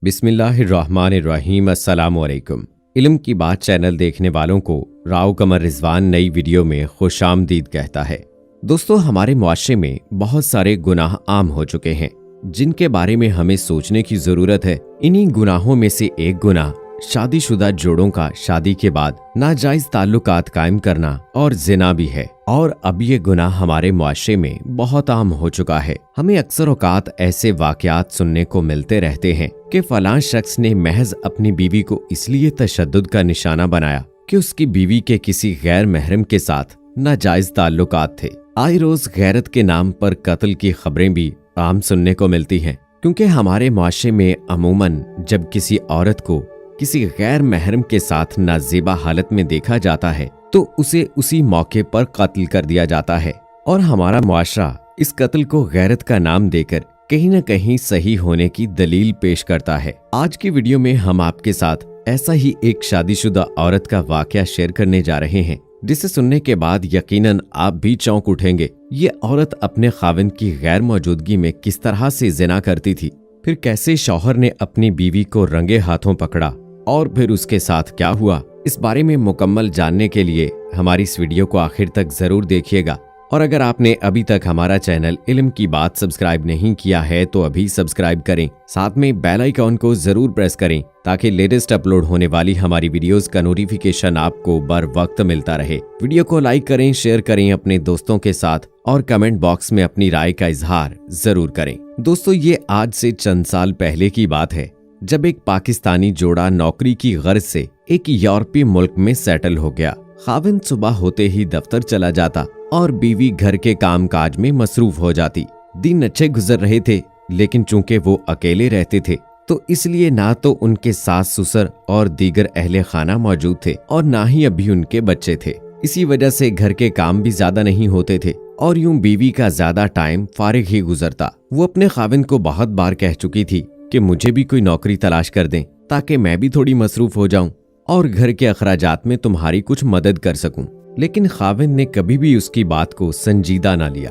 बिस्मिल्लाहिर्रहमानिर्रहीम। अस्सलाम वालेकुम। इल्म की बात चैनल देखने वालों को राव कमर रिजवान नई वीडियो में खुशामदीद कहता है। दोस्तों, हमारे मुआशरे में बहुत सारे गुनाह आम हो चुके हैं जिनके बारे में हमें सोचने की जरूरत है। इन्हीं गुनाहों में से एक गुनाह शादीशुदा जोड़ों का शादी के बाद नाजायज ताल्लुकात कायम करना और जिना भी है। और अब ये गुनाह हमारे मुआशरे में बहुत आम हो चुका है। हमें अक्सर औकात ऐसे वाकयात सुनने को मिलते रहते हैं कि फलां शख्स ने महज अपनी बीवी को इसलिए तशद्दुद का निशाना बनाया कि उसकी बीवी के किसी गैर महरम के साथ नाजायज ताल्लुकात थे। आए रोज गैरत के नाम पर कत्ल की खबरें भी आम सुनने को मिलती हैं, क्योंकि हमारे मुआशरे में अमूमन जब किसी औरत को किसी गैर महरम के साथ नाजेबा हालत में देखा जाता है तो उसे उसी मौके पर कत्ल कर दिया जाता है। और हमारा मुआशरा इस कत्ल को गैरत का नाम देकर कहीं न कहीं सही होने की दलील पेश करता है। आज की वीडियो में हम आपके साथ ऐसा ही एक शादीशुदा औरत का वाकया शेयर करने जा रहे हैं, जिसे सुनने के बाद यकीनन आप भी चौंक उठेंगे। ये औरत अपने खाविंद की गैर मौजूदगी में किस तरह से जिना करती थी, फिर कैसे शौहर ने अपनी बीवी को रंगे हाथों पकड़ा और फिर उसके साथ क्या हुआ। इस बारे में मुकम्मल जानने के लिए हमारी इस वीडियो को आखिर तक जरूर देखिएगा। और अगर आपने अभी तक हमारा चैनल इल्म की बात सब्सक्राइब नहीं किया है तो अभी सब्सक्राइब करें, साथ में बेल आइकॉन को जरूर प्रेस करें ताकि लेटेस्ट अपलोड होने वाली हमारी वीडियोस का नोटिफिकेशन आपको बर वक्त मिलता रहे। वीडियो को लाइक करें, शेयर करें अपने दोस्तों के साथ और कमेंट बॉक्स में अपनी राय का इजहार जरूर करें। दोस्तों, ये आज से चंद साल पहले की बात है जब एक पाकिस्तानी जोड़ा नौकरी की गर्ज से एक यूरोपीय मुल्क में सेटल हो गया। खाविंद सुबह होते ही दफ्तर चला जाता और बीवी घर के कामकाज में मसरूफ हो जाती। दिन अच्छे गुजर रहे थे, लेकिन चूंकि वो अकेले रहते थे तो इसलिए ना तो उनके सास ससुर और दीगर अहले खाना मौजूद थे और ना ही अभी उनके बच्चे थे। इसी वजह से घर के काम भी ज्यादा नहीं होते थे और यूं बीवी का ज्यादा टाइम फारिग ही गुजरता। वो अपने खाविंद को बहुत बार कह चुकी थी कि मुझे भी कोई नौकरी तलाश कर दें ताकि मैं भी थोड़ी मसरूफ हो जाऊं और घर के अखराजात में तुम्हारी कुछ मदद कर सकूं। लेकिन खाविंद ने कभी भी उसकी बात को संजीदा ना लिया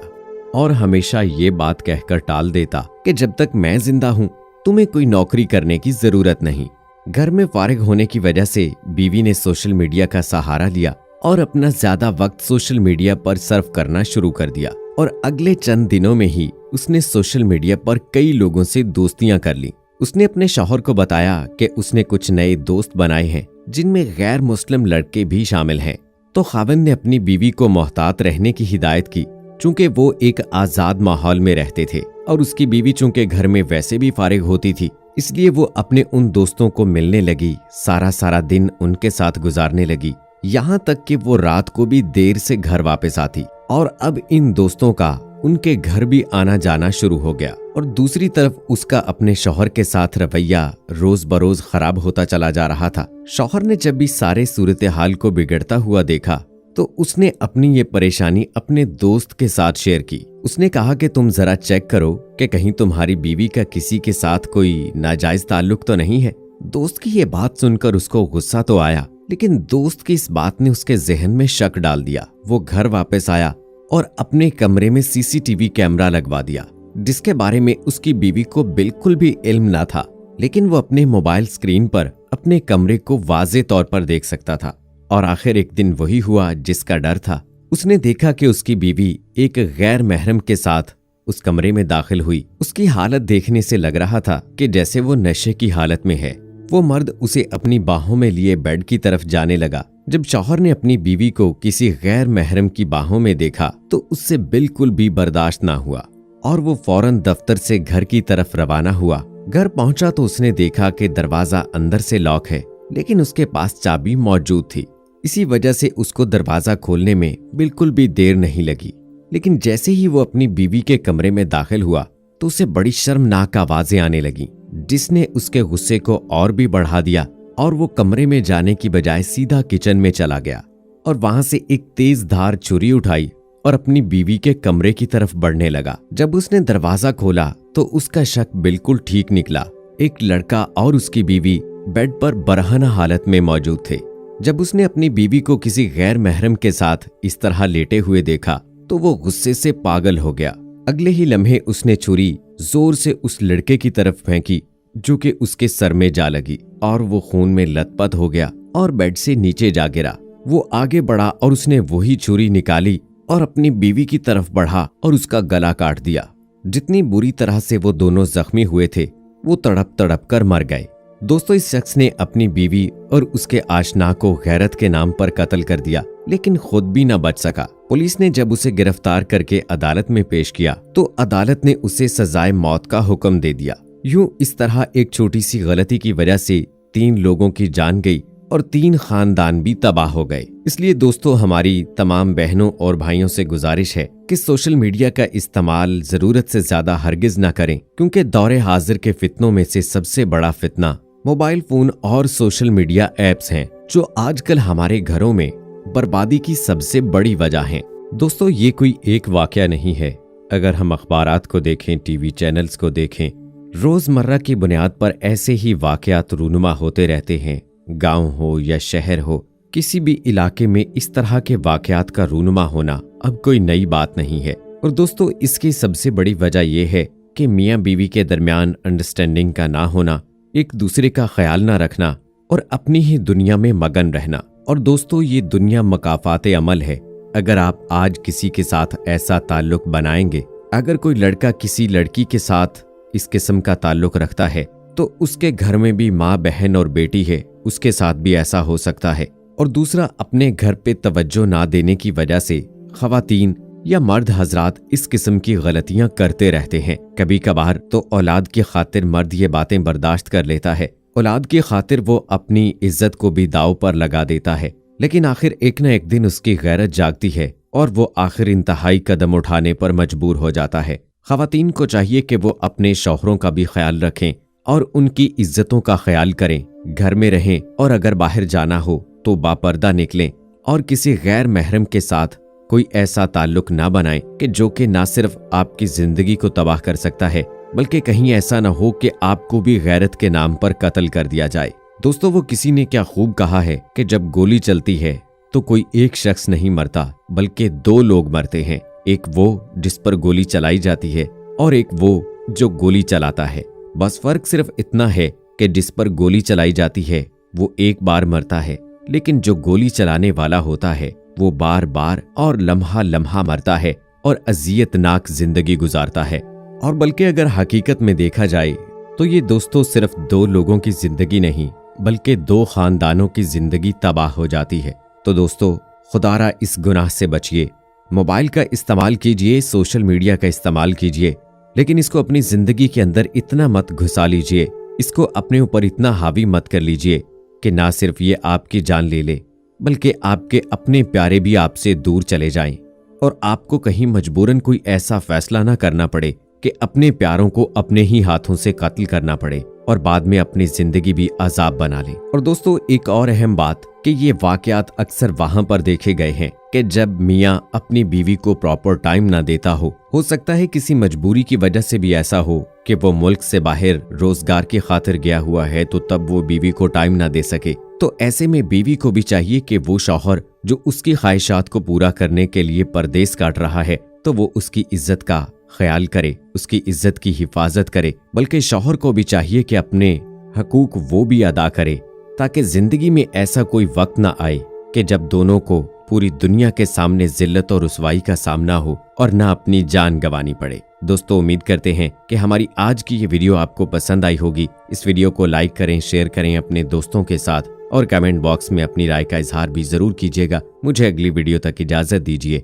और हमेशा ये बात कहकर टाल देता कि जब तक मैं जिंदा हूं तुम्हें कोई नौकरी करने की जरूरत नहीं। घर में फारिग होने की वजह से बीवी ने सोशल मीडिया का सहारा लिया और अपना ज्यादा वक्त सोशल मीडिया पर सर्व करना शुरू कर दिया। और अगले चंद दिनों में ही उसने सोशल मीडिया पर कई लोगों से दोस्तियां कर ली। उसने अपने शौहर को बताया कि उसने कुछ नए दोस्त बनाए हैं जिनमें गैर मुस्लिम लड़के भी शामिल हैं। तो खाविंद ने अपनी बीवी को मोहतात रहने की हिदायत की, चूंकि वो एक आजाद माहौल में रहते थे और उसकी बीवी चूंकि घर में वैसे भी फारिग होती थी, इसलिए वो अपने उन दोस्तों को मिलने लगी, सारा दिन उनके साथ गुजारने लगी, यहाँ तक कि वो रात को भी देर से घर वापस आती। और अब इन दोस्तों का उनके घर भी आना जाना शुरू हो गया। और दूसरी तरफ उसका अपने शौहर के साथ रवैया रोज बरोज खराब होता चला जा रहा था। शौहर ने जब भी सारे सूरत हाल को बिगड़ता हुआ देखा तो उसने अपनी ये परेशानी अपने दोस्त के साथ शेयर की। उसने कहा कि तुम जरा चेक करो कि कहीं तुम्हारी बीवी का किसी के साथ कोई नाजायज ताल्लुक तो नहीं है। दोस्त की ये बात सुनकर उसको गुस्सा तो आया, लेकिन दोस्त की इस बात ने उसके जहन में शक डाल दिया। वो घर वापस आया और अपने कमरे में सीसीटीवी कैमरा लगवा दिया, जिसके बारे में उसकी बीवी को बिल्कुल भी इल्म ना था, लेकिन वो अपने मोबाइल स्क्रीन पर अपने कमरे को वाज़े तौर पर देख सकता था। और आखिर एक दिन वही हुआ जिसका डर था। उसने देखा कि उसकी बीवी एक गैर महरम के साथ उस कमरे में दाखिल हुई। उसकी हालत देखने से लग रहा था कि जैसे वो नशे की हालत में है। वो मर्द उसे अपनी बाहों में लिए बेड की तरफ जाने लगा। जब शौहर ने अपनी बीवी को किसी गैर महरम की बाहों में देखा तो उससे बिल्कुल भी बर्दाश्त ना हुआ और वो फौरन दफ्तर से घर की तरफ रवाना हुआ। घर पहुंचा तो उसने देखा कि दरवाजा अंदर से लॉक है, लेकिन उसके पास चाबी मौजूद थी। इसी वजह से उसको दरवाजा खोलने में बिल्कुल भी देर नहीं लगी। लेकिन जैसे ही वो अपनी बीवी के कमरे में दाखिल हुआ तो उसे बड़ी शर्मनाक आवाजें आने लगी, जिसने उसके गुस्से को और भी बढ़ा दिया और वो कमरे में जाने की बजाय सीधा किचन में चला गया और वहां से एक तेज धार छुरी उठाई और अपनी बीवी के कमरे की तरफ बढ़ने लगा। जब उसने दरवाजा खोला तो उसका शक बिल्कुल ठीक निकला। एक लड़का और उसकी बीवी बेड पर बरहना हालत में मौजूद थे। जब उसने अपनी बीवी को किसी गैर महरम के साथ इस तरह लेटे हुए देखा तो वो गुस्से से पागल हो गया। अगले ही लम्हे उसने छुरी जोर से उस लड़के की तरफ फेंकी जो कि उसके सर में जा लगी और वो खून में लथपथ हो गया और बेड से नीचे जा गिरा। वो आगे बढ़ा और उसने वही छुरी निकाली और अपनी बीवी की तरफ बढ़ा और उसका गला काट दिया। जितनी बुरी तरह से वो दोनों जख्मी हुए थे वो तड़प तड़प कर मर गए। दोस्तों, इस शख्स ने अपनी बीवी और उसके आशना को गैरत के नाम पर कत्ल कर दिया, लेकिन खुद भी न बच सका। पुलिस ने जब उसे गिरफ्तार करके अदालत में पेश किया तो अदालत ने उसे सजाए मौत का हुक्म दे दिया। यूं इस तरह एक छोटी सी गलती की वजह से 3 लोगों की जान गई और 3 खानदान भी तबाह हो गए। इसलिए दोस्तों, हमारी तमाम बहनों और भाइयों से गुजारिश है कि सोशल मीडिया का इस्तेमाल जरूरत से ज्यादा हरगिज न करें, क्योंकि दौरे हाजिर के फितनों में से सबसे बड़ा फितना मोबाइल फोन और सोशल मीडिया ऐप्स हैं, जो आजकल हमारे घरों में बर्बादी की सबसे बड़ी वजह हैं। दोस्तों, ये कोई एक वाकया नहीं है। अगर हम अखबारात को देखें, टीवी चैनल्स को देखें, रोजमर्रा की बुनियाद पर ऐसे ही वाकयात रूनुमा होते रहते हैं। गांव हो या शहर हो, किसी भी इलाके में इस तरह के वाकयात का रूनुमा होना अब कोई नई बात नहीं है। और दोस्तों, इसकी सबसे बड़ी वजह यह है कि मियाँ बीवी के दरमियान अंडरस्टैंडिंग का ना होना, एक दूसरे का ख्याल ना रखना और अपनी ही दुनिया में मगन रहना। और दोस्तों, ये दुनिया मकाफाते अमल है। अगर आप आज किसी के साथ ऐसा ताल्लुक बनाएंगे, अगर कोई लड़का किसी लड़की के साथ इस किस्म का ताल्लुक रखता है, तो उसके घर में भी माँ, बहन और बेटी है, उसके साथ भी ऐसा हो सकता है। और दूसरा, अपने घर पे तवज्जो ना देने की वजह से खवातीन या मर्द हजरात इस किस्म की गलतियां करते रहते हैं। कभी कभार तो औलाद की खातिर मर्द ये बातें बर्दाश्त कर लेता है, औलाद की खातिर वो अपनी इज्जत को भी दांव पर लगा देता है, लेकिन आखिर एक न एक दिन उसकी गैरत जागती है और वो आखिर इंतहाई कदम उठाने पर मजबूर हो जाता है। खवातीन को चाहिए कि वो अपने शौहरों का भी ख्याल रखें और उनकी इज्जतों का ख्याल करें, घर में रहें और अगर बाहर जाना हो तो बापर्दा निकलें और किसी गैर महरम के साथ कोई ऐसा ताल्लुक ना बनाएं कि जो कि ना सिर्फ आपकी जिंदगी को तबाह कर सकता है, बल्कि कहीं ऐसा ना हो कि आपको भी गैरत के नाम पर कत्ल कर दिया जाए। दोस्तों, वो किसी ने क्या खूब कहा है कि जब गोली चलती है तो कोई एक शख्स नहीं मरता, बल्कि 2 लोग मरते हैं। एक वो जिस पर गोली चलाई जाती है और एक वो जो गोली चलाता है। बस फर्क सिर्फ इतना है कि जिस पर गोली चलाई जाती है वो एक बार मरता है, लेकिन जो गोली चलाने वाला होता है वो बार बार और लम्हा लम्हा मरता है और अजियतनाक जिंदगी गुजारता है। और बल्कि अगर हकीकत में देखा जाए तो ये दोस्तों सिर्फ 2 लोगों की जिंदगी नहीं, बल्कि 2 खानदानों की जिंदगी तबाह हो जाती है। तो दोस्तों, खुदारा इस गुनाह से बचिए। मोबाइल का इस्तेमाल कीजिए, सोशल मीडिया का इस्तेमाल कीजिए, लेकिन इसको अपनी जिंदगी के अंदर इतना मत घुसा लीजिए, इसको अपने ऊपर इतना हावी मत कर लीजिए कि ना सिर्फ ये आपकी जान ले ले, बल्कि आपके अपने प्यारे भी आपसे दूर चले जाएं और आपको कहीं मजबूरन कोई ऐसा फैसला ना करना पड़े कि अपने प्यारों को अपने ही हाथों से कत्ल करना पड़े और बाद में अपनी जिंदगी भी अजाब बना ले। और दोस्तों, एक और अहम बात कि ये वाकयात अक्सर वहां पर देखे गए हैं कि जब मियाँ अपनी बीवी को प्रॉपर टाइम ना देता हो सकता है किसी मजबूरी की वजह से भी ऐसा हो कि वो मुल्क से बाहर रोजगार की खातिर गया हुआ है, तो तब वो बीवी को टाइम ना दे सके। तो ऐसे में बीवी को भी चाहिए कि वो शौहर जो उसकी ख्वाहिशात को पूरा करने के लिए परदेस काट रहा है, तो वो उसकी इज्जत का ख्याल करे, उसकी इज्जत की हिफाजत करे। बल्कि शौहर को भी चाहिए कि अपने हकूक वो भी अदा करे, ताकि जिंदगी में ऐसा कोई वक्त ना आए कि जब दोनों को पूरी दुनिया के सामने जिल्लत और रुसवाई का सामना हो और ना अपनी जान गंवानी पड़े। दोस्तों, उम्मीद करते हैं कि हमारी आज की ये वीडियो आपको पसंद आई होगी। इस वीडियो को लाइक करें, शेयर करें अपने दोस्तों के साथ और कमेंट बॉक्स में अपनी राय का इजहार भी जरूर कीजिएगा। मुझे अगली वीडियो तक इजाजत दीजिए।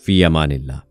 फी अमानिल्लाह।